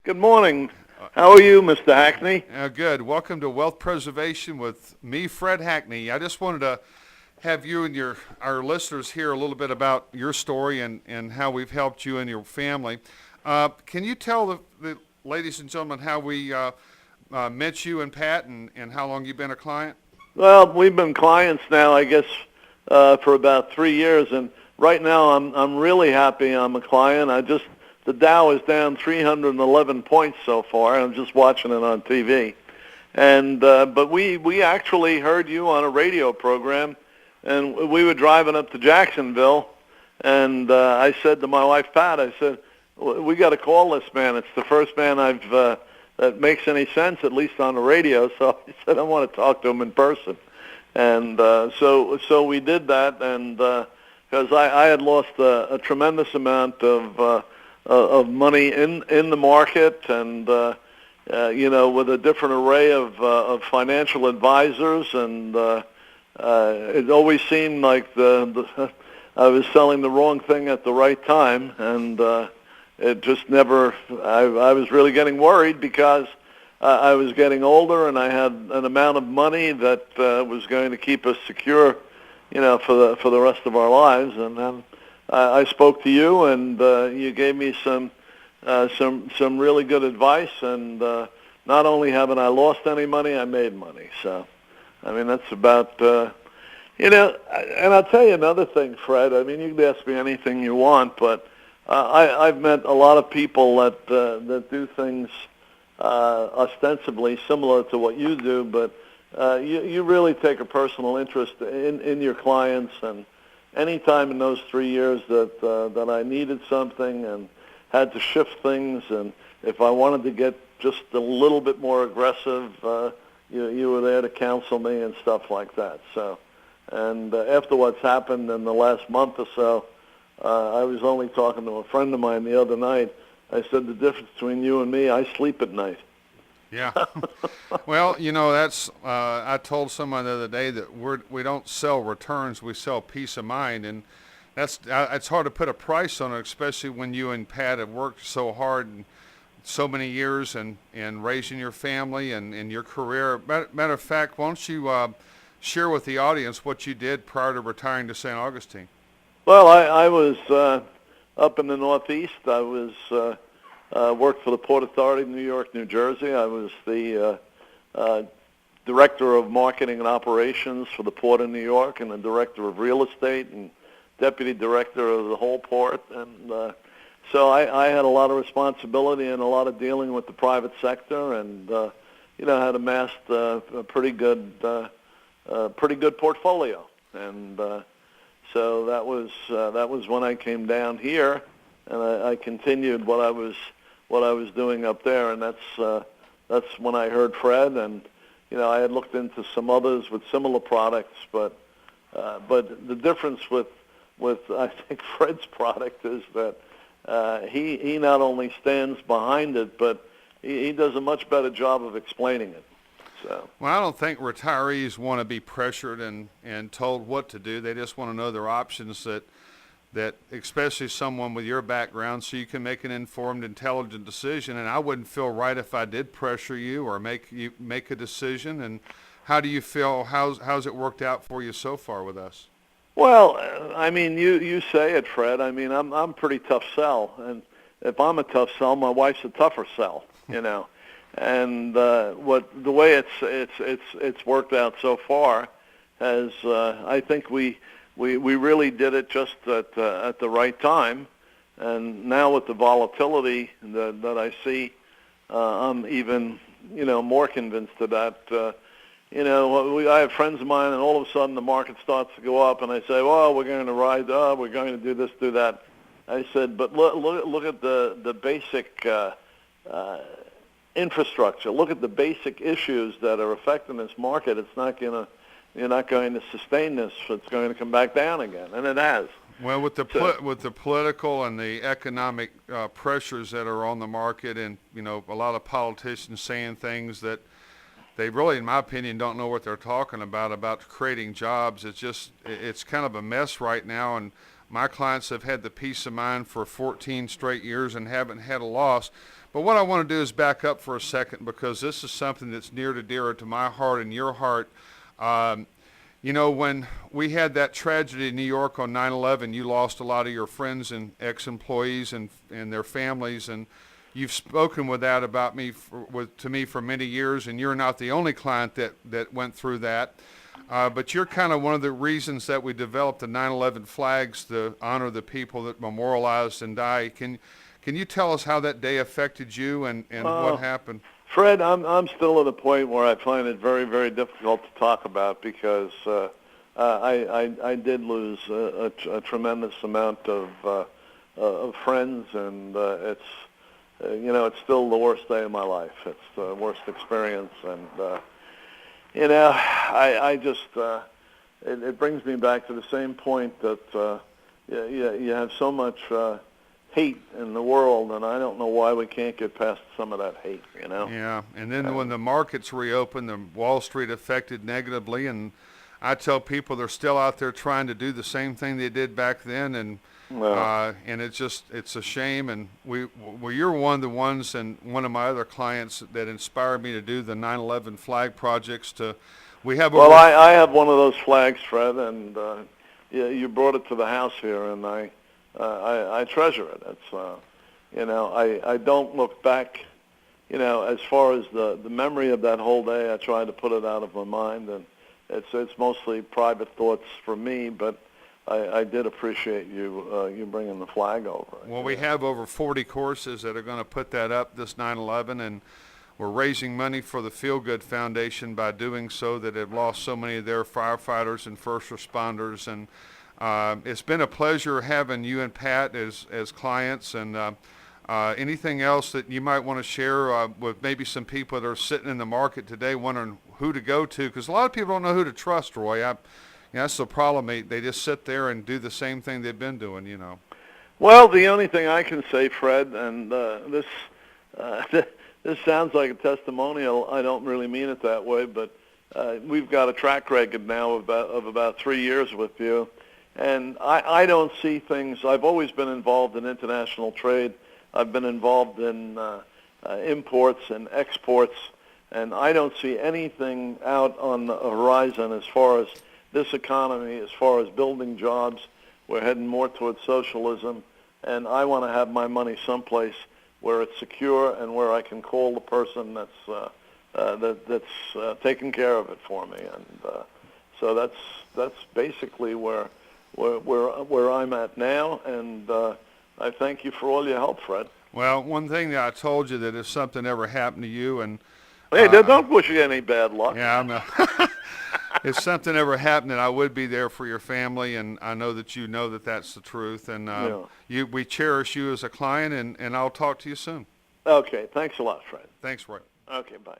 Good morning. How are you, Mr. Hackney? Good. Welcome to Wealth Preservation with me, Fred Hackney. I just wanted to have you and our listeners hear a little bit about your story and how we've helped you and your family. Can you tell the ladies and gentlemen how we met you and Pat and how long you've been a client? Well, we've been clients now, I guess, for about 3 years, and right now I'm really happy I'm a client. The Dow is down 311 points so far. I'm just watching it on TV, and but we actually heard you on a radio program, and we were driving up to Jacksonville, and I said to my wife Pat, I said, we got to call this man. It's the first man that makes any sense, at least on the radio. So I said I want to talk to him in person, and so we did that, and because I had lost a tremendous amount of money in the market, and with a different array of financial advisors, and it always seemed like I was selling the wrong thing at the right time, and it just never. I was really getting worried because I was getting older, and I had an amount of money that was going to keep us secure, for the rest of our lives. And then I spoke to you, and you gave me some really good advice. And not only haven't I lost any money, I made money. So, I mean, that's about. And I'll tell you another thing, Fred. I mean, you can ask me anything you want, but I've met a lot of people that do things ostensibly similar to what you do, but you really take a personal interest in your clients. And any time in those 3 years that I needed something and had to shift things, and if I wanted to get just a little bit more aggressive, you were there to counsel me and stuff like that. So, and after what's happened in the last month or so, I was only talking to a friend of mine the other night. I said, the difference between you and me, I sleep at night. Yeah. Well, that's, I told someone the other day that we don't sell returns, we sell peace of mind. And it's hard to put a price on it, especially when you and Pat have worked so hard and so many years and raising your family and your career. Matter of fact, why don't you share with the audience what you did prior to retiring to St. Augustine? Well, I was up in the Northeast. I was worked for the Port Authority of New York, New Jersey. I was the director of marketing and operations for the Port of New York, and the director of real estate, and deputy director of the whole port. And so I had a lot of responsibility and a lot of dealing with the private sector, and had amassed a pretty good portfolio. And so that was when I came down here, and I continued what I was doing up there, and that's when I heard Fred, and I had looked into some others with similar products, but the difference with I think Fred's product is that he not only stands behind it, but he does a much better job of explaining it. So. Well, I don't think retirees want to be pressured and told what to do. They just want to know their options, that especially someone with your background, so you can make an informed, intelligent decision. And I wouldn't feel right if I did pressure you or make a decision. And how do you feel? How's it worked out for you so far with us? Well, I mean, you say it, Fred. I mean, I'm a pretty tough sell, and if I'm a tough sell, my wife's a tougher sell. And the way it's worked out so far has I think we really did it just at the right time. And now with the volatility that I see, I'm even more convinced of that. I have friends of mine, and all of a sudden the market starts to go up, and I say, well, we're going to ride, we're going to do this, do that. I said, but look at the basic infrastructure. Look at the basic issues that are affecting this market. You're not going to sustain this. It's going to come back down again, and it has. Well, with the political and the economic pressures that are on the market, and a lot of politicians saying things that they really, in my opinion, don't know what they're talking about creating jobs. It's kind of a mess right now, and My clients have had the peace of mind for 14 straight years and haven't had a loss. But what I want to do is back up for a second, because this is something that's near to dear to my heart and your heart. You know, when we had that tragedy in New York on 9/11, you lost a lot of your friends and ex-employees and their families, and you've spoken with that about me to me for many years, and you're not the only client that went through that. But you're kind of one of the reasons that we developed the 9/11 flags to honor the people that memorialized and died. Can you tell us how that day affected you and what happened? Fred, I'm still at a point where I find it very, very difficult to talk about, because I did lose a tremendous amount of friends, and it's it's still the worst day of my life. It's the worst experience, and I just it brings me back to the same point that you have so much hate in the world, and I don't know why we can't get past some of that hate, Yeah, and then when the markets reopened, the Wall Street affected negatively, and I tell people they're still out there trying to do the same thing they did back then, and it's a shame. And you're one of the ones, and one of my other clients, that inspired me to do the 9/11 flag projects. I have one of those flags, Fred, and you brought it to the house here, and I treasure it. It's I don't look back, as far as the memory of that whole day. I try to put it out of my mind, and it's mostly private thoughts for me, but I did appreciate you bringing the flag over. Well, we have over 40 courses that are going to put that up this 9/11, and we're raising money for the Feel Good Foundation by doing so, that have lost so many of their firefighters and first responders. And it's been a pleasure having you and Pat as clients. And anything else that you might want to share with maybe some people that are sitting in the market today wondering who to go to? Because a lot of people don't know who to trust, Roy. That's the problem. They just sit there and do the same thing they've been doing, Well, the only thing I can say, Fred, and this this sounds like a testimonial. I don't really mean it that way, but we've got a track record now of about 3 years with you. And I don't see things. I've always been involved in international trade. I've been involved in imports and exports, and I don't see anything out on the horizon as far as this economy, as far as building jobs. We're heading more towards socialism, and I want to have my money someplace where it's secure and where I can call the person that's taking care of it for me. And so that's basically where I'm at now, and I thank you for all your help, Fred. Well, one thing that I told you, that if something ever happened to you, and hey, don't wish you any bad luck. Yeah, if something ever happened, that I would be there for your family, and I know that you know that that's the truth. And we cherish you as a client, and I'll talk to you soon. Okay, thanks a lot, Fred. Thanks, Roy. Okay, bye.